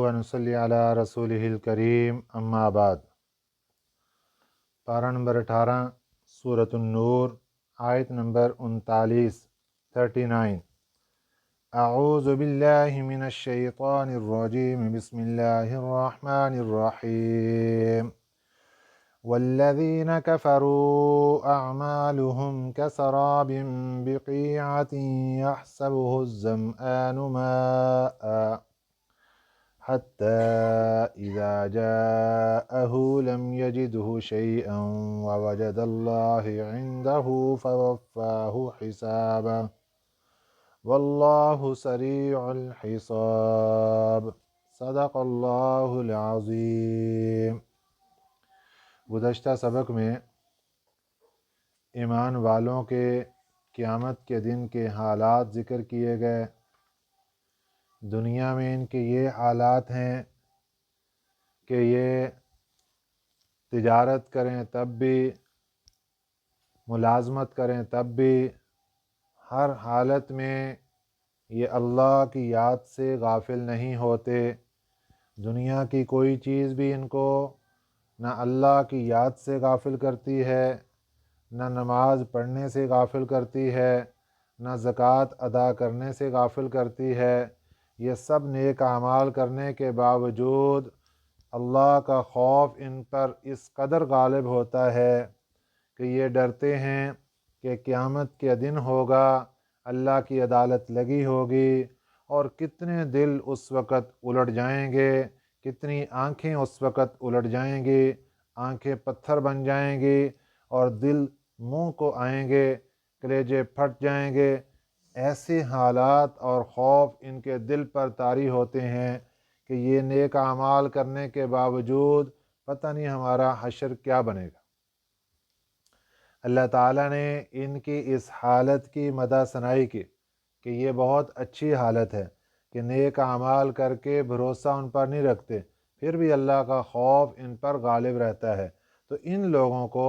व नसल्ली अला रसूलिहिल करीम अम्मा बाद। पारा नंबर 18 सूरत नूर आयत नंबर 39 39। अऊज़ु बिल्लाहि मिनश शैतानिर रजीम बिस्मिल्लाहिर रहमानिर रहीम। वल्लज़ीन कफ़रू अअमालुहुम कसराबिन बिक़ीअतिन यहसबुहु ज़मआनु माअ हत्ता इज़ा जाअहु लम यजिदहु शैअन ववजदल्लाह इंदहु फवफ़्फ़ाहु हिसाबह वल्लाहु सरीउल हिसाब। सदक़ल्लाहुल अज़ीम। गुज़श्ता सबक में ईमान वालों के क़यामत के दिन के हालात ज़िक्र किए गए। दुनिया में इनके ये हालात हैं कि ये तिजारत करें तब भी, मुलाज़मत करें तब भी, हर हालत में ये अल्लाह की याद से गाफिल नहीं होते। दुनिया की कोई चीज़ भी इनको न अल्लाह की याद से गाफिल करती है, न नमाज पढ़ने से गाफिल करती है, न ज़कात अदा करने से गाफिल करती है। ये सब नेक आमाल करने के बावजूद अल्लाह का खौफ इन पर इस कदर गालिब होता है कि ये डरते हैं कि क़यामत के दिन होगा, अल्लाह की अदालत लगी होगी और कितने दिल उस वक़्त उलट जाएंगे, कितनी आँखें उस वक़्त उलट जाएंगी, आँखें पत्थर बन जाएंगी और दिल मुँह को आएंगे, कलेजे फट जाएंगे। ऐसे हालात और ख़ौफ इनके दिल पर तारी होते हैं कि ये नेक आमाल करने के बावजूद पता नहीं हमारा हशर क्या बनेगा। अल्लाह ताला ने इनकी इस हालत की मदह सनाई की कि ये बहुत अच्छी हालत है कि नेक आमाल करके भरोसा उन पर नहीं रखते, फिर भी अल्लाह का खौफ इन पर गालिब रहता है। तो इन लोगों को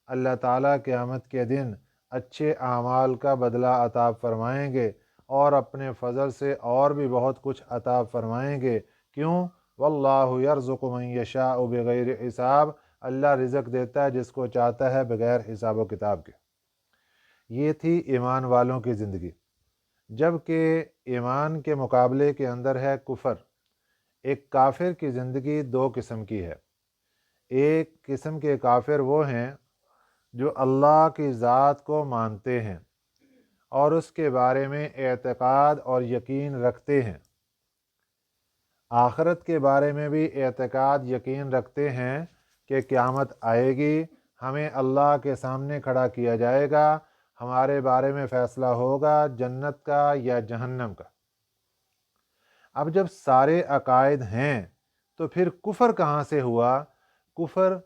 अल्लाह ताला क़यामत के दिन अच्छे आमाल का बदला अता फरमाएंगे और अपने फ़ज़ल से और भी बहुत कुछ अता फरमाएंगे। क्यों? वल्लाहु यर्ज़ुक़ु मन यशाअ बिग़ैरि हिसाब। अल्लाह रिज़्क़ देता है जिसको चाहता है बग़ैर हिसाब व किताब के। ये थी ईमान वालों की ज़िंदगी। जबकि ईमान के मुकाबले के अंदर है कुफ़र। एक काफिर की ज़िंदगी दो किस्म की है। एक किस्म के काफिर वो हैं जो अल्लाह की ज़ात को मानते हैं और उसके बारे में एतक़ाद और यकीन रखते हैं, आखिरत के बारे में भी एतक़ाद यकीन रखते हैं कि क़यामत आएगी, हमें अल्लाह के सामने खड़ा किया जाएगा, हमारे बारे में फ़ैसला होगा जन्नत का या जहन्नम का। अब जब सारे अकायद हैं तो फिर कुफ़र कहाँ से हुआ? कुफ़र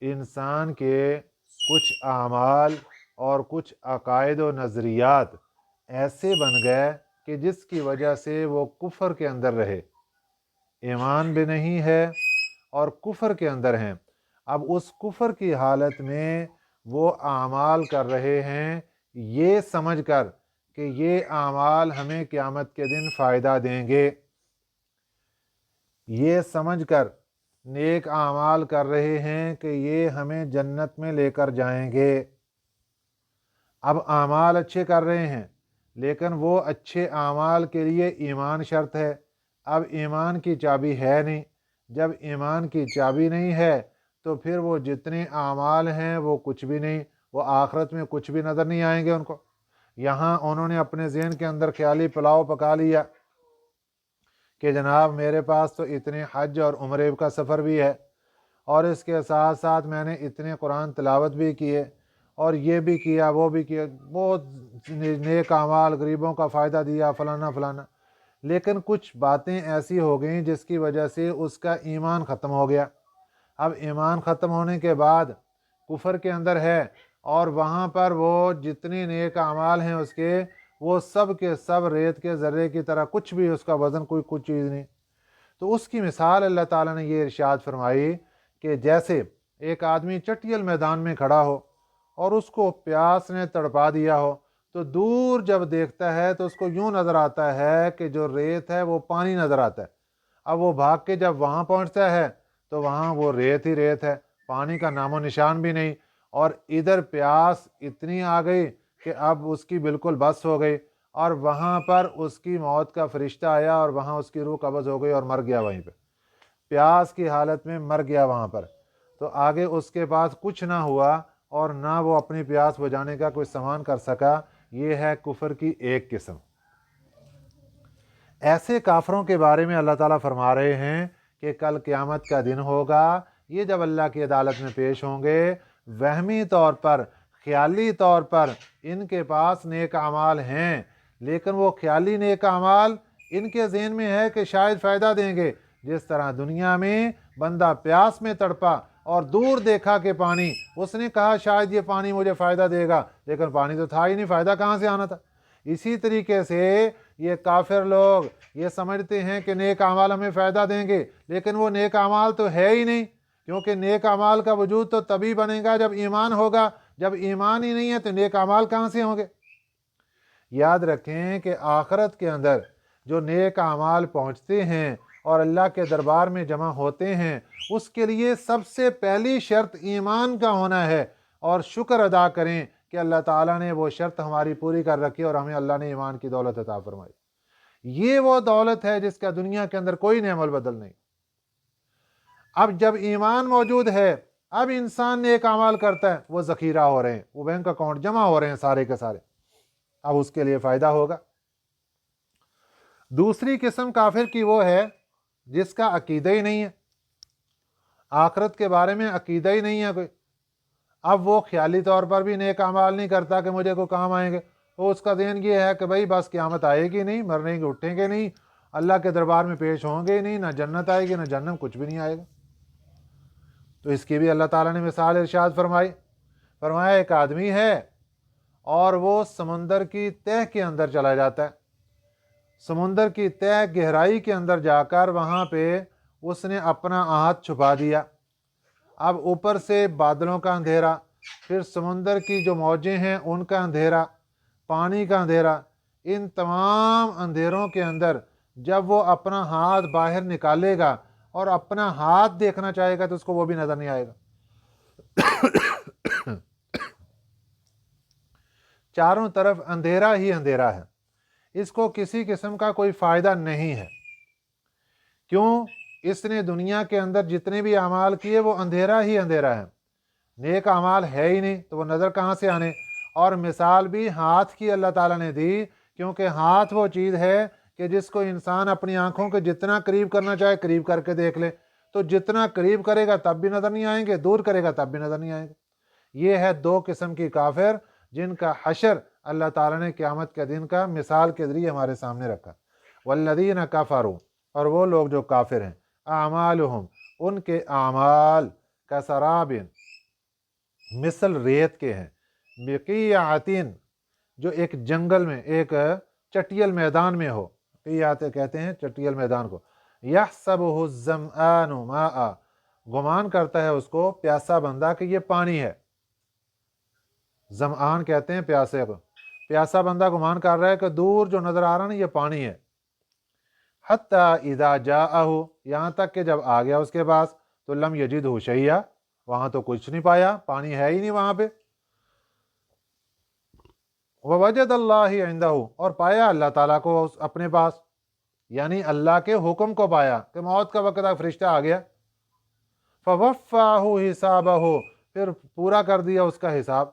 इंसान के कुछ आमाल और कुछ अकायद व नज़रियात ऐसे बन गए कि जिसकी वजह से वो कुफ़र के अंदर रहे, ईमान भी नहीं है और कुफ़र के अंदर हैं। अब उस कुफ़र की हालत में वो आमाल कर रहे हैं ये समझ कर कि ये आमाल हमें क़यामत के दिन फ़ायदा देंगे, ये समझ कर नेक आमाल कर रहे हैं कि ये हमें जन्नत में लेकर जाएंगे। अब आमाल अच्छे कर रहे हैं लेकिन वो अच्छे आमाल के लिए ईमान शर्त है। अब ईमान की चाबी है नहीं। जब ईमान की चाबी नहीं है तो फिर वो जितने आमाल हैं वो कुछ भी नहीं, वो आखिरत में कुछ भी नज़र नहीं आएंगे उनको। यहाँ उन्होंने अपने ज़हन के अंदर ख्याली पुलाव पका लिया कि जनाब मेरे पास तो इतने हज और उम्रे का सफ़र भी है और इसके साथ साथ मैंने इतने कुरान तिलावत भी किए और ये भी किया वो भी किया, बहुत नेक अमाल, गरीबों का फ़ायदा दिया, फ़लाना फ़लाना। लेकिन कुछ बातें ऐसी हो गई जिसकी वजह से उसका ईमान ख़त्म हो गया। अब ईमान ख़त्म होने के बाद कुफ़र के अंदर है और वहाँ पर वो जितने नेक अमाल हैं उसके, वो सब के सब रेत के ज़र्रे की तरह, कुछ भी उसका वज़न कोई कुछ चीज़ नहीं। तो उसकी मिसाल अल्लाह ताला ने ये इरशाद फरमाई कि जैसे एक आदमी चटियल मैदान में खड़ा हो और उसको प्यास ने तड़पा दिया हो, तो दूर जब देखता है तो उसको यूँ नज़र आता है कि जो रेत है वो पानी नज़र आता है। अब वो भाग के जब वहाँ पहुँचता है तो वहाँ वो रेत ही रेत है, पानी का नामो निशान भी नहीं। और इधर प्यास इतनी आ गई कि अब उसकी बिल्कुल बस हो गई, और वहाँ पर उसकी मौत का फरिश्ता आया और वहाँ उसकी रूह कब्ज़ हो गई और मर गया वहीं पे, प्यास की हालत में मर गया वहाँ पर। तो आगे उसके पास कुछ ना हुआ और ना वो अपनी प्यास बुझाने का कोई सामान कर सका। ये है कुफर की एक किस्म। ऐसे काफरों के बारे में अल्लाह ताला फरमा रहे हैं कि कल क़यामत का दिन होगा, ये जब अल्लाह की अदालत में पेश होंगे, वहमी तौर पर, ख्याली तौर पर इनके पास नेक अमाल हैं, लेकिन वो ख्याली नेक अमाल इनके ज़हन में है कि शायद फ़ायदा देंगे। जिस तरह दुनिया में बंदा प्यास में तड़पा और दूर देखा कि पानी, उसने कहा शायद ये पानी मुझे फ़ायदा देगा, लेकिन पानी तो था ही नहीं, फ़ायदा कहाँ से आना था। इसी तरीके से ये काफिर लोग ये समझते हैं कि नेक अमाल हमें फ़ायदा देंगे, लेकिन वो नेक अमाल तो है ही नहीं, क्योंकि नेक अमाल का वजूद तो तभी बनेगा जब ईमान होगा। जब ईमान ही नहीं है तो नेक अमाल कहाँ से होंगे। याद रखें कि आखिरत के अंदर जो नेक अमाल पहुँचते हैं और अल्लाह के दरबार में जमा होते हैं, उसके लिए सबसे पहली शर्त ईमान का होना है। और शुक्र अदा करें कि अल्लाह ताला ने वो शर्त हमारी पूरी कर रखी और हमें अल्लाह ने ईमान की दौलत अता फरमाई। ये वो दौलत है जिसका दुनिया के अंदर कोई नेमल बदल नहीं। अब जब ईमान मौजूद है, अब इंसान नेक अमाल करता है, वो ज़खीरा हो रहे हैं, वो बैंक अकाउंट जमा हो रहे हैं सारे के सारे, अब उसके लिए फ़ायदा होगा। दूसरी किस्म काफिर की वो है जिसका अकीदा ही नहीं है, आखिरत के बारे में अकीदा ही नहीं है कोई। अब वो ख्याली तौर पर भी नेक अमाल नहीं करता कि मुझे को काम आएंगे, तो उसका ज़हन ये है कि भाई बस क़यामत आएगी नहीं, मरने के उठेंगे नहीं, अल्लाह के दरबार में पेश होंगे ही नहीं, ना जन्नत आएगी ना जन्नत, कुछ भी नहीं आएगा। तो इसकी भी अल्लाह ताला ने मिसाल इरशाद फरमाई। फरमाया एक आदमी है और वो समंदर की तह के अंदर चला जाता है, समुंदर की तह गहराई के अंदर जाकर वहाँ पे उसने अपना हाथ छुपा दिया। अब ऊपर से बादलों का अंधेरा, फिर समुंदर की जो मौजें हैं उनका अंधेरा, पानी का अंधेरा, इन तमाम अंधेरों के अंदर जब वो अपना हाथ बाहर निकालेगा और अपना हाथ देखना चाहेगा तो उसको वो भी नजर नहीं आएगा। चारों तरफ अंधेरा ही अंधेरा है, इसको किसी किस्म का कोई फ़ायदा नहीं है। क्यों? इसने दुनिया के अंदर जितने भी अमाल किए वो अंधेरा ही अंधेरा है, नेक अमाल है ही नहीं, तो वो नज़र कहाँ से आने। और मिसाल भी हाथ की अल्लाह ताला ने दी, क्योंकि हाथ वो चीज़ है कि जिसको इंसान अपनी आंखों के जितना करीब करना चाहे करीब करके देख ले, तो जितना करीब करेगा तब भी नज़र नहीं आएंगे, दूर करेगा तब भी नज़र नहीं आएंगे। ये है दो किस्म की काफिर जिनका हशर अल्लाह ताला ने क़यामत के दिन का मिसाल के ज़रिए हमारे सामने रखा। वल्लज़ीना कफ़रू, और वो लोग जो काफिर हैं, आमालुहुम, उनके आमाल कसराबिन, मिसल रेत के हैं, बिक़ीअतिन, जो एक जंगल में एक चटियल मैदान में हो, क़ियाते कहते हैं चटियल मैदान को, यहसबुहु ज़मआनु माआ, गुमान करता है उसको प्यासा बंदा कि ये पानी है। ज़मआन कहते हैं प्यासे को, प्यासा बंदा गुमान कर रहा है कि दूर जो नज़र आ रहा है ना ये पानी है। हत्ता इज़ा जाअहु, यहाँ तक कि जब आ गया उसके पास, तो लम यजिदहु शैया, वहाँ तो कुछ नहीं पाया, पानी है ही नहीं वहाँ पे। ववजदल्लाह इंदहु, और पाया अल्लाह ताला को अपने पास, यानी अल्लाह के हुक्म को पाया कि मौत का वक्त फरिश्ता आ गया। फवफ़ाहु हिसाबहु, फिर पूरा कर दिया उसका हिसाब,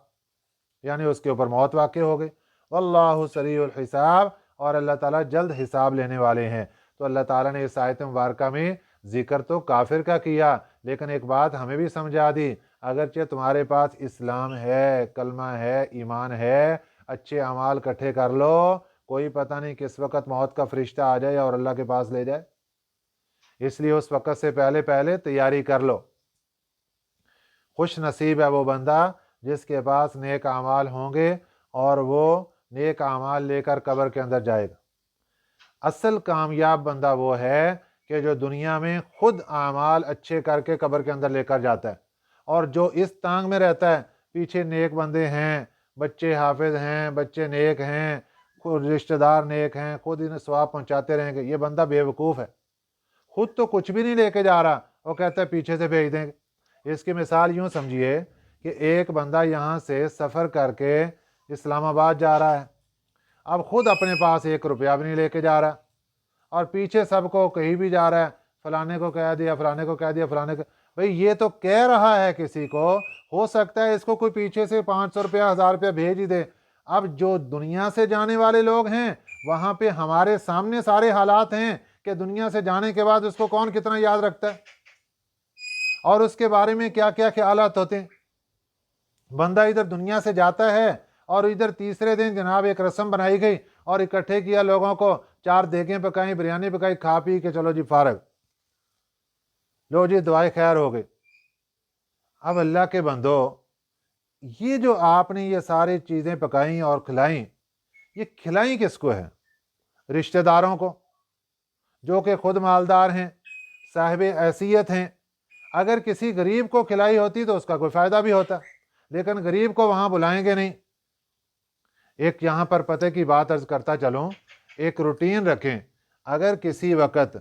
यानी उसके ऊपर मौत वाक़ हो गई। वल्लाहु सरीउल हिसाब, और अल्लाह ताला जल्द हिसाब लेने वाले हैं। तो अल्लाह ताला ने इस आयत मुबारक में जिक्र तो काफिर का किया, लेकिन एक बात हमें भी समझा दी, अगरचे तुम्हारे पास इस्लाम है, कलमा है, ईमान है, अच्छे अमाल इकट्ठे कर लो, कोई पता नहीं किस वक़्त मौत का फरिश्ता आ जाए और अल्लाह के पास ले जाए, इसलिए उस वक़्त से पहले पहले तैयारी कर लो। खुश नसीब है वो बंदा जिसके पास नेक अमाल होंगे और वो नेक अमाल लेकर कब्र के अंदर जाएगा। असल कामयाब बंदा वो है कि जो दुनिया में खुद अमाल अच्छे करके कब्र के अंदर लेकर जाता है, और जो इस तांग में रहता है पीछे नेक बंदे हैं, बच्चे हाफिज हैं, बच्चे नेक हैं, खुद रिश्तेदार नेक हैं, खुद इन्हें सवाब पहुँचाते रहेंगे, ये बंदा बेवकूफ़ है। خود تو کچھ بھی نہیں لے کے جا رہا، وہ کہتا ہے پیچھے سے بھیج دیں گے۔ اس کی مثال یوں سمجھیے کہ ایک بندہ یہاں سے سفر کر کے اسلام آباد جا رہا ہے، اب خود اپنے پاس 1 روپیہ بھی نہیں لے کے جا رہا، اور پیچھے سب کو کہیں بھی جا رہا ہے، فلانے کو کہہ دیا، فلانے کو کہہ دیا، فلانے کو، بھئی یہ تو کہہ رہا ہے کسی کو، ہو سکتا ہے اس کو کوئی پیچھے سے 500 روپیہ 1000 روپیہ بھیج ہی دے۔ اب جو دنیا سے جانے والے لوگ ہیں وہاں پہ ہمارے سامنے سارے حالات ہیں کہ دنیا سے جانے کے بعد اس کو کون کتنا یاد رکھتا ہے اور اس کے بارے میں کیا کیا خیالات ہوتے ہیں۔ بندہ ادھر دنیا سے جاتا ہے اور ادھر تیسرے دن جناب ایک رسم بنائی گئی اور اکٹھے کیا لوگوں کو، 4 دیگیں پکائیں، بریانی پکائی، کھا پی کے چلو جی فارغ، لو جی دعائے خیر ہو گئی۔ اب اللہ کے بندو، یہ جو آپ نے یہ ساری چیزیں پکائیں اور کھلائیں، یہ کھلائیں کس کو ہے؟ رشتہ داروں کو جو کہ خود مالدار ہیں، صاحب حیثیت ہیں۔ اگر کسی غریب کو کھلائی ہوتی تو اس کا کوئی فائدہ بھی ہوتا، لیکن غریب کو وہاں بلائیں گے نہیں۔ ایک یہاں پر پتہ کی بات عرض کرتا چلوں، ایک روٹین رکھیں، اگر کسی وقت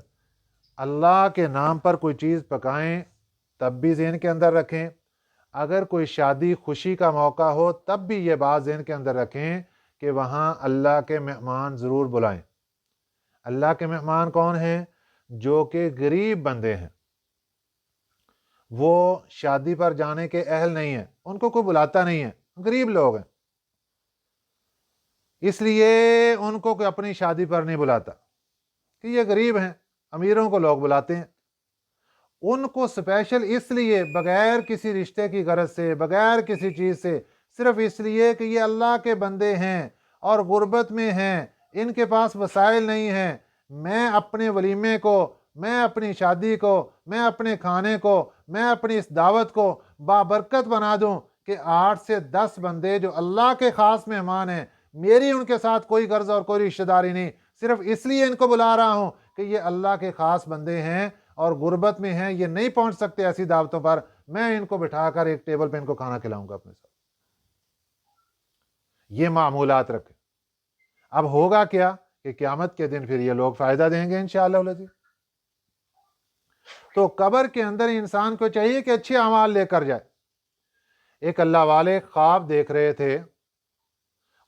اللہ کے نام پر کوئی چیز پکائیں تب بھی ذہن کے اندر رکھیں، اگر کوئی شادی خوشی کا موقع ہو تب بھی یہ بات ذہن کے اندر رکھیں کہ وہاں اللہ کے مہمان ضرور بلائیں۔ اللہ کے مہمان کون ہیں؟ جو کہ غریب بندے ہیں، وہ شادی پر جانے کے اہل نہیں ہیں، ان کو کوئی بلاتا نہیں ہے، غریب لوگ ہیں، اس لیے ان کو کوئی اپنی شادی پر نہیں بلاتا کہ یہ غریب ہیں، امیروں کو لوگ بلاتے ہیں۔ ان کو اسپیشل اس لیے، بغیر کسی رشتے کی غرض سے، بغیر کسی چیز سے، صرف اس لیے کہ یہ اللہ کے بندے ہیں اور غربت میں ہیں، ان کے پاس وسائل نہیں ہیں، میں اپنے ولیمے کو، میں اپنی شادی کو، میں اپنے کھانے کو، میں اپنی اس دعوت کو بابرکت بنا دوں کہ 8 سے 10 بندے جو اللہ کے خاص مہمان ہیں، میری ان کے ساتھ کوئی غرض اور کوئی رشتہ داری نہیں، صرف اس لیے ان کو بلا رہا ہوں کہ یہ اللہ کے خاص بندے ہیں اور غربت میں ہیں، یہ نہیں پہنچ سکتے ایسی دعوتوں پر، میں ان کو بٹھا کر ایک ٹیبل پہ ان کو کھانا کھلاؤں گا اپنے ساتھ۔ یہ معمولات رکھیں۔ اب ہوگا کیا کہ قیامت کے دن پھر یہ لوگ فائدہ دیں گے انشاءاللہ العزیز۔ تو قبر کے اندر انسان کو چاہیے کہ اچھے اعمال لے کر جائے۔ ایک اللہ والے خواب دیکھ رہے تھے،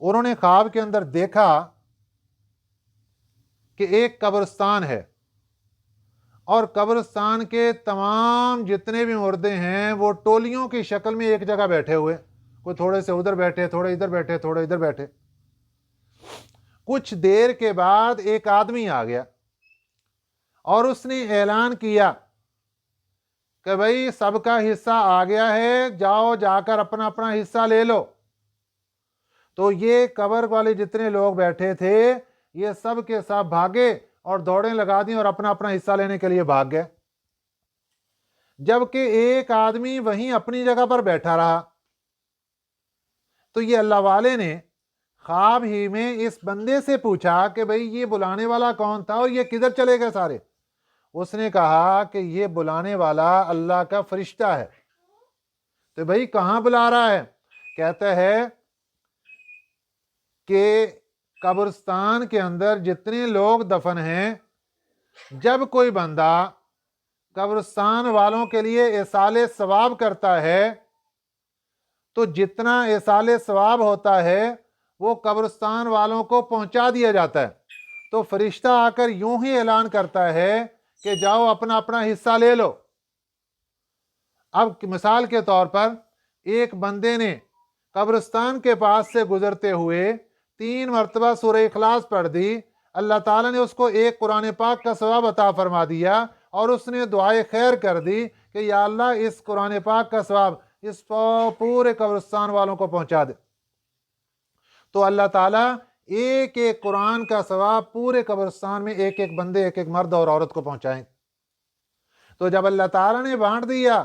انہوں نے خواب کے اندر دیکھا کہ ایک قبرستان ہے اور قبرستان کے تمام جتنے بھی مردے ہیں وہ ٹولیوں کی شکل میں ایک جگہ بیٹھے ہوئے، کوئی تھوڑے سے ادھر بیٹھے، تھوڑے ادھر بیٹھے، تھوڑے ادھر بیٹھے۔ کچھ دیر کے بعد ایک آدمی آ گیا اور اس نے اعلان کیا کہ بھئی سب کا حصہ آ گیا ہے، جاؤ جا کر اپنا اپنا حصہ لے لو۔ تو یہ قبر والے جتنے لوگ بیٹھے تھے یہ سب کے سب بھاگے اور دوڑیں لگا دیں اور اپنا اپنا حصہ لینے کے لیے بھاگ گئے، جبکہ ایک آدمی وہیں اپنی جگہ پر بیٹھا رہا۔ تو یہ اللہ والے نے خواب ہی میں اس بندے سے پوچھا کہ بھئی یہ بلانے والا کون تھا اور یہ کدھر چلے گئے سارے؟ اس نے کہا کہ یہ بلانے والا اللہ کا فرشتہ ہے۔ تو بھئی کہاں بلا رہا ہے؟ کہتا ہے کہ قبرستان کے اندر جتنے لوگ دفن ہیں، جب کوئی بندہ قبرستان والوں کے لیے ایصال ثواب کرتا ہے تو جتنا ایصال ثواب ہوتا ہے وہ قبرستان والوں کو پہنچا دیا جاتا ہے۔ تو فرشتہ آ کر یوں ہی اعلان کرتا ہے کہ جاؤ اپنا اپنا حصہ لے لو۔ اب مثال کے طور پر ایک بندے نے قبرستان کے پاس سے گزرتے ہوئے 3 مرتبہ سورہ اخلاص پڑھ دی، اللہ تعالیٰ نے اس کو ایک قرآن پاک کا ثواب عطا فرما دیا اور اس نے دعائے خیر کر دی کہ یا اللہ اس قرآن پاک کا ثواب اس پورے قبرستان والوں کو پہنچا دے۔ تو اللہ تعالیٰ ایک ایک قرآن کا ثواب پورے قبرستان میں ایک ایک بندے، ایک ایک مرد اور عورت کو پہنچائیں۔ تو جب اللہ تعالیٰ نے بانٹ دیا،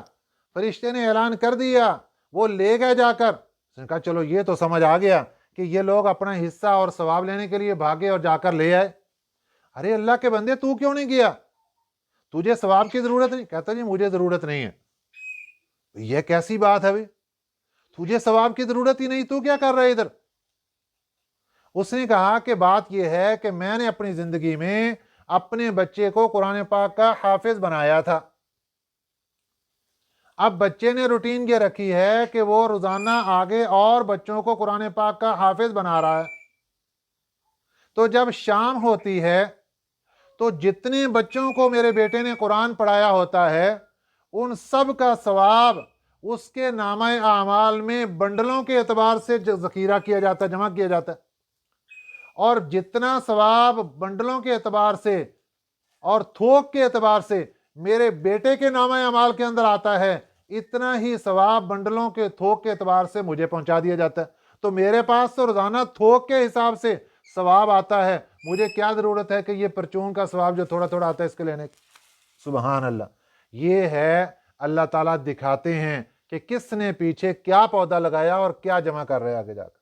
فرشتے نے اعلان کر دیا، وہ لے گئے جا کر، اس نے کہا چلو یہ تو سمجھ آ گیا کہ یہ لوگ اپنا حصہ اور ثواب لینے کے لیے بھاگے اور جا کر لے آئے۔ ارے اللہ کے بندے تو کیوں نہیں گیا؟ تجھے ثواب کی ضرورت نہیں؟ کہتا جی مجھے ضرورت نہیں ہے۔ یہ کیسی بات ہے بھائی؟ تجھے ثواب کی ضرورت ہی نہیں، تو کیا کر رہا ہے ادھر؟ اس نے کہا کہ بات یہ ہے کہ میں نے اپنی زندگی میں अपने बच्चे को कुरान पाक का हाफिज बनाया था। अब बच्चे ने रूटीन ये रखी है कि वो रोजाना आगे और बच्चों को कुरान पाक का हाफिज बना रहा है। तो जब शाम होती है तो जितने बच्चों को मेरे बेटे ने कुरान पढ़ाया होता है उन सब का सवाब उसके नामा आमाल में बंडलों के एतबार से ज़खीरा किया जाता है, जमा किया जाता है। और जितना सवाब बंडलों के एतबार से और थोक के एतबार से मेरे बेटे के नामा अमाल के अंदर आता है, इतना ही सवाब बंडलों के थोक के एतबार से मुझे पहुंचा दिया जाता है। तो मेरे पास तो रोजाना थोक के हिसाब से सवाब आता है, मुझे क्या जरूरत है कि ये परचून का सवाब जो थोड़ा थोड़ा आता है इसके लेने की। सुबहान अल्लाह। ये है अल्लाह ताला दिखाते हैं कि किसने पीछे क्या पौधा लगाया और क्या जमा कर रहे हैं आगे जाकर।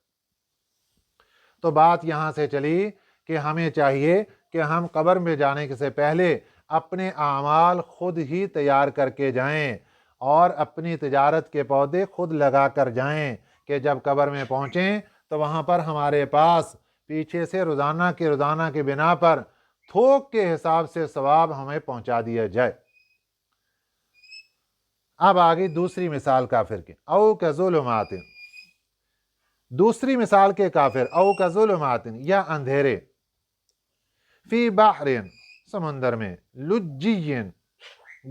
तो बात यहां से चली कि हमें चाहिए कि हम कब्र में जाने से पहले अपने आमाल खुद ही तैयार करके जाएं और अपनी तिजारत के पौधे खुद लगा कर जाएं कि जब कब्र में पहुंचें तो वहां पर हमारे पास पीछे से रोजाना के बिना पर थोक के हिसाब से सवाब हमें पहुंचा दिया जाए। अब आगे दूसरी मिसाल काफिर की। औ कज़ुलुमातिन, दूसरी मिसाल के काफिर, औ कज़ुलुमातिन या अंधेरे, फी बहरिन समुंदर में, लुज्जियन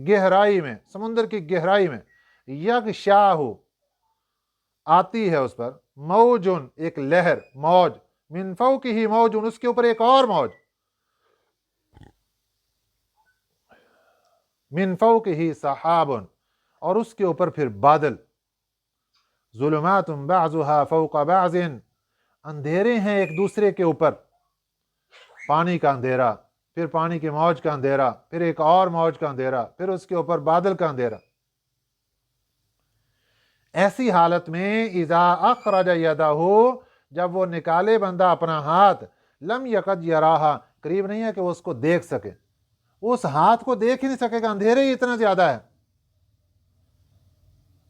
गहराई में, समुंदर की गहराई में, यगशाहु आती है उस पर, मौजुन एक लहर, मौज, मिन फौकिही मौजुन उसके ऊपर एक और मौज, मिन फौकिही सहाबुन और उसके ऊपर फिर बादल, ज़ुलुमातुन बअज़ुहा फौक़ बअज़िन अंधेरे हैं एक दूसरे के ऊपर, पानी का अंधेरा, फिर पानी की मौज का अंधेरा, फिर एक और मौज का अंधेरा, फिर उसके ऊपर बादल का अंधेरा। ऐसी हालत में इज़ा अखरज यदहु जब वो निकाले बंदा अपना हाथ, लम यकद यराहा करीब नहीं है कि वो उसको देख सके, उस हाथ को देख ही नहीं सकेगा, अंधेरे ही इतना ज्यादा है।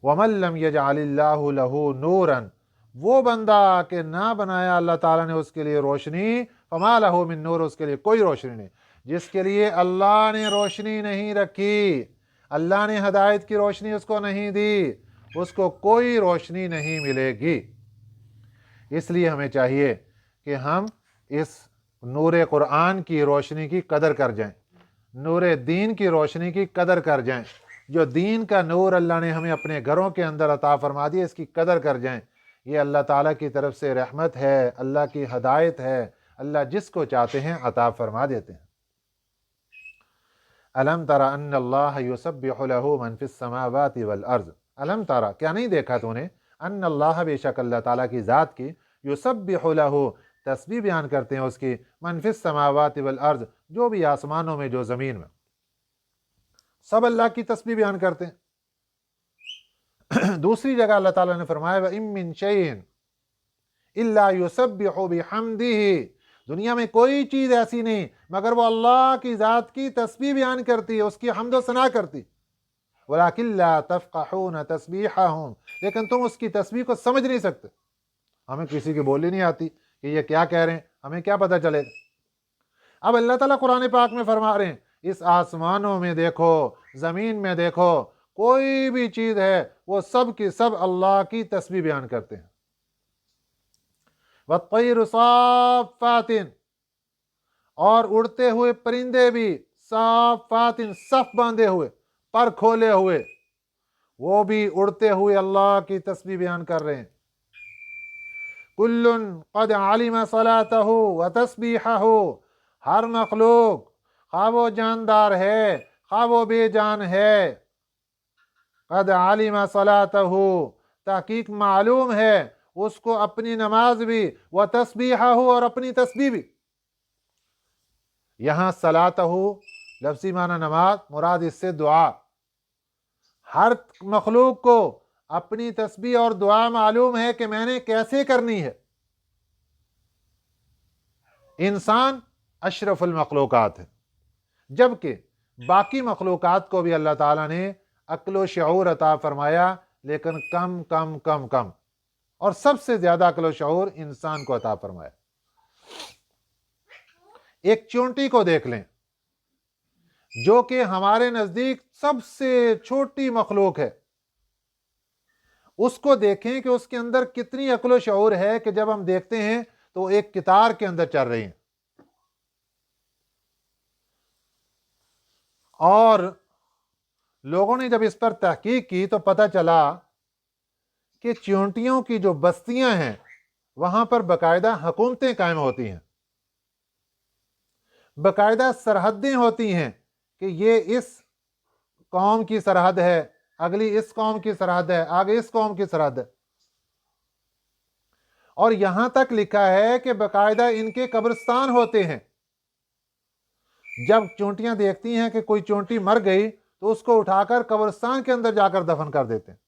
वमन लम यजअलिल्लाहु लहू नूरन वो बंदा के ना बनाया अल्लाह ताला ने उसके लिए रोशनी, फमा लहू मिन नूर उसके लिए कोई रोशनी नहीं। जिसके लिए अल्लाह ने रोशनी नहीं रखी, अल्लाह ने हदायत की रोशनी उसको नहीं दी, उसको कोई रोशनी नहीं मिलेगी। इसलिए हमें चाहिए कि हम इस नूर कुरान की रोशनी की कदर कर जाएं, नूर दीन की रोशनी की कदर कर जाएं। जो दीन का नूर अल्लाह ने हमें अपने घरों के अंदर अता फरमा दिया, इसकी कदर कर जाएं। ये अल्लाह ताला की तरफ से रहमत है, अल्लाह की हदायत है, अल्लाह जिसको चाहते हैं अता फरमा देते हैं। अलम तरा अन्नल्लाह युसब्बिहु लहू मन फिस समावाति वल अर्ज़, अलम तरा क्या नहीं देखा तूने, अन्नल्लाह बेशक अल्लाह ताला की ज़ात की, युसब्बिहु लहू तस्बीह बयान करते हैं उसकी, मन फिस समावाति वल अर्ज़ जो भी आसमानों में जो ज़मीन में, सब अल्लाह की तस्बीह बयान करते हैं। दूसरी जगह अल्लाह ताला ने फरमाया व इम मिन शैइन इल्ला युसब्बिहु बिहम्दिही, दुनिया में कोई चीज ऐसी नहीं मगर वो अल्लाह की जात की तस्बीह बयान करती है, उसकी हम्द व सना करती। वलाकिन ला तफ़क़हून तस्बीहहुम, लेकिन तुम उसकी तस्बीह को समझ नहीं सकते। हमें किसी की बोली नहीं आती कि ये क्या कह रहे हैं, हमें क्या पता चलेगा। अब अल्लाह ताला कुरान पाक में फरमा रहे हैं इस आसमानों में देखो, जमीन में देखो, कोई भी चीज है वो सब की सब अल्लाह की तस्बीह बयान करते हैं। वत्तैरु साफ़ातिन और उड़ते हुए परिंदे भी, साफ़ातिन सफ बांधे हुए, पर खोले हुए, वो भी उड़ते हुए अल्लाह की तस्बीह बयान कर रहे हैं। कुल्लुन क़द अलिम सलातहु व तस्बीहहु, हर मखलूक खा वो जानदार है खा वो बेजान है, क़द अलिम सलातहु तहकीक मालूम है उसको अपनी नमाज भी, व तस्बीहहु और अपनी तस्बीह भी। यहां सलातहु लफ्ज़ी माना नमाज, मुराद इससे दुआ। हर मखलूक को अपनी तस्बीह और दुआ मालूम है कि मैंने कैसे करनी है। इंसान अशरफुल मखलूकात है, जबकि बाकी मखलूकात को भी अल्लाह ताला ने अक्ल व शऊर अता फरमाया, लेकिन कम कम कम कम, और सबसे ज्यादा अक्ल व शऊर इंसान को अता फरमाया। एक चूंटी को देख लें, جو کہ ہمارے نزدیک سب سے چھوٹی مخلوق ہے، اس کو دیکھیں کہ اس کے اندر کتنی عقل و شعور ہے کہ جب ہم دیکھتے ہیں تو وہ ایک قطار کے اندر چل رہی ہیں. اور لوگوں نے جب اس پر تحقیق کی تو پتہ چلا کہ چیونٹیوں کی جو بستیاں ہیں وہاں پر باقاعدہ حکومتیں قائم ہوتی ہیں، باقاعدہ سرحدیں ہوتی ہیں کہ یہ اس قوم کی سرحد ہے، اگلی اس قوم کی سرحد ہے، آگے اس قوم کی سرحد ہے. اور یہاں تک لکھا ہے کہ باقاعدہ ان کے قبرستان ہوتے ہیں. جب چونٹیاں دیکھتی ہیں کہ کوئی چونٹی مر گئی تو اس کو اٹھا کر قبرستان کے اندر جا کر دفن کر دیتے ہیں.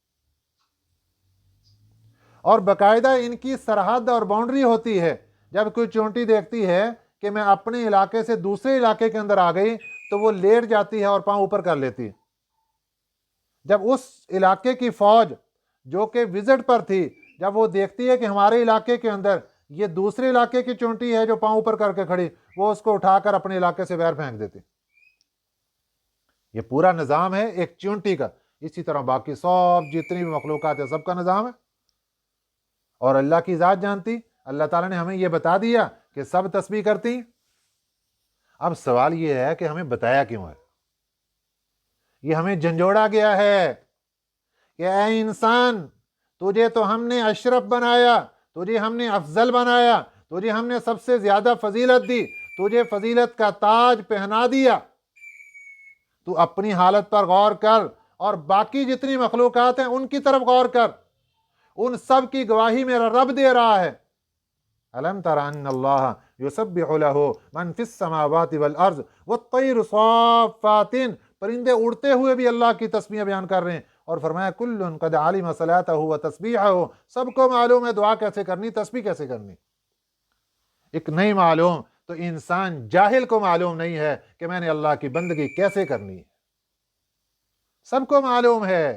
اور باقاعدہ ان کی سرحد اور باؤنڈری ہوتی ہے. جب کوئی چونٹی دیکھتی ہے کہ میں اپنے علاقے سے دوسرے علاقے کے اندر آ گئی تو وہ لیٹ جاتی ہے اور پاؤں اوپر کر لیتی ہے. جب اس علاقے کی فوج جو کہ وزٹ پر تھی، جب وہ دیکھتی ہے کہ ہمارے علاقے کے اندر یہ دوسرے علاقے کی چونٹی ہے جو پاؤں اوپر کر کے کھڑی، وہ اس کو اٹھا کر اپنے علاقے سے باہر پھینک دیتی. یہ پورا نظام ہے ایک چونٹی کا. اسی طرح باقی سب جتنی بھی مخلوقات ہیں سب کا نظام ہے. اور اللہ کی ذات جانتی، اللہ تعالیٰ نے ہمیں یہ بتا دیا کہ سب تسبیح کرتی. اب سوال یہ ہے کہ ہمیں بتایا کیوں ہے؟ یہ ہمیں جھنجھوڑا گیا ہے کہ اے انسان، تجھے تو ہم نے اشرف بنایا، تجھے ہم نے افضل بنایا، تجھے ہم نے سب سے زیادہ فضیلت دی، تجھے فضیلت کا تاج پہنا دیا. تو اپنی حالت پر غور کر اور باقی جتنی مخلوقات ہیں ان کی طرف غور کر. ان سب کی گواہی میرا رب دے رہا ہے. أَلَمْ تَرَ أَنَّ اللَّهَ يُسَبِّحُ لَهُ مَنْ فِي السَّمَاوَاتِ وَالْأَرْضِ وَالطَّيْرُ صَافَّاتٍ. پرندے اڑتے ہوئے بھی اللہ کی تسبیح بیان کر رہے ہیں. اور فرمایا كُلٌّ قَدْ عَلِمَ صَلَاتَهُ وَتَسْبِيحَهُ. سب کو معلوم ہے دعا کیسے کرنی، تسبیح کیسے کرنی. ایک نہیں معلوم تو انسان جاہل کو معلوم نہیں ہے کہ میں نے اللہ کی بندگی کیسے کرنی ہے. سب کو معلوم ہے.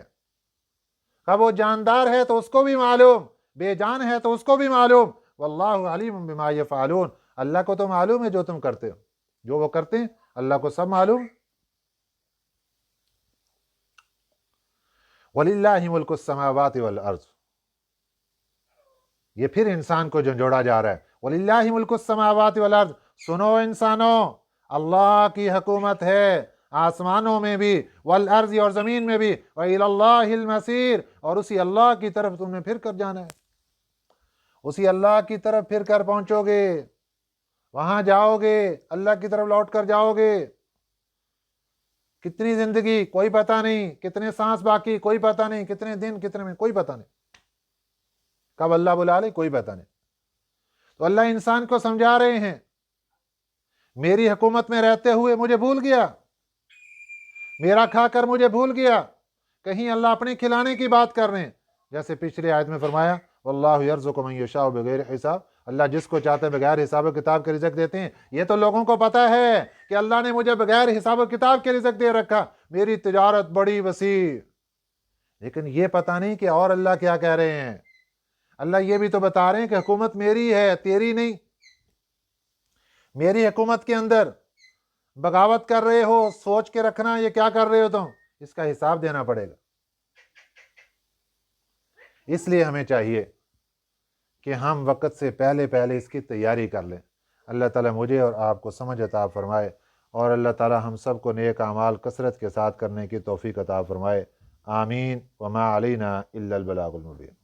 کہ وہ جاندار ہے تو اس کو بھی معلوم، بے جان ہے تو اس کو بھی معلوم. واللہ علیم بما یفعلون. اللہ کو تو معلوم ہے جو تم کرتے ہو، جو وہ کرتے ہیں اللہ کو سب معلوم. وَلِلَّهِ مُلْكُ السَّمَاوَاتِ وَالْأَرْضِ. یہ پھر انسان کو جھنجھوڑا جا رہا ہے. وَلِلَّهِ مُلْكُ السَّمَاوَاتِ وَالْأَرْضِ. سنو انسانوں، اللہ کی حکومت ہے آسمانوں میں بھی، والارض اور زمین میں بھی، وَإِلَى اللَّهِ الْمَصِيرُ. اور اسی اللہ کی طرف تم نے پھر کر جانا ہے. اسی اللہ کی طرف پھر کر پہنچو گے، وہاں جاؤ گے، اللہ کی طرف لوٹ کر جاؤ گے. کتنی زندگی کوئی پتہ نہیں، کتنے سانس باقی کوئی پتہ نہیں، کتنے دن کتنے میں کوئی پتہ نہیں، کب اللہ بلا لے کوئی پتہ نہیں. تو اللہ انسان کو سمجھا رہے ہیں میری حکومت میں رہتے ہوئے مجھے بھول گیا، میرا کھا کر مجھے بھول گیا. کہیں اللہ اپنے کھلانے کی بات کر رہے ہیں، جیسے پچھلی آیت میں فرمایا واللہ یرزق من یشاء بغیر حساب. اللہ جس کو چاہتے ہیں بغیر حساب و کتاب کے رزق دیتے ہیں. یہ تو لوگوں کو پتہ ہے کہ اللہ نے مجھے بغیر حساب و کتاب کے رزق دے رکھا، میری تجارت بڑی وسیع. لیکن یہ پتہ نہیں کہ اور اللہ کیا کہہ رہے ہیں. اللہ یہ بھی تو بتا رہے ہیں کہ حکومت میری ہے، تیری نہیں. میری حکومت کے اندر بغاوت کر رہے ہو، سوچ کے رکھنا یہ کیا کر رہے ہو تم، اس کا حساب دینا پڑے گا. اس لیے ہمیں چاہیے کہ ہم وقت سے پہلے اس کی تیاری کر لیں. اللہ تعالیٰ مجھے اور آپ کو سمجھ عطا فرمائے، اور اللہ تعالیٰ ہم سب کو نیک اعمال کثرت کے ساتھ کرنے کی توفیق عطا فرمائے. آمین. وما علینا الا البلاغ المبین.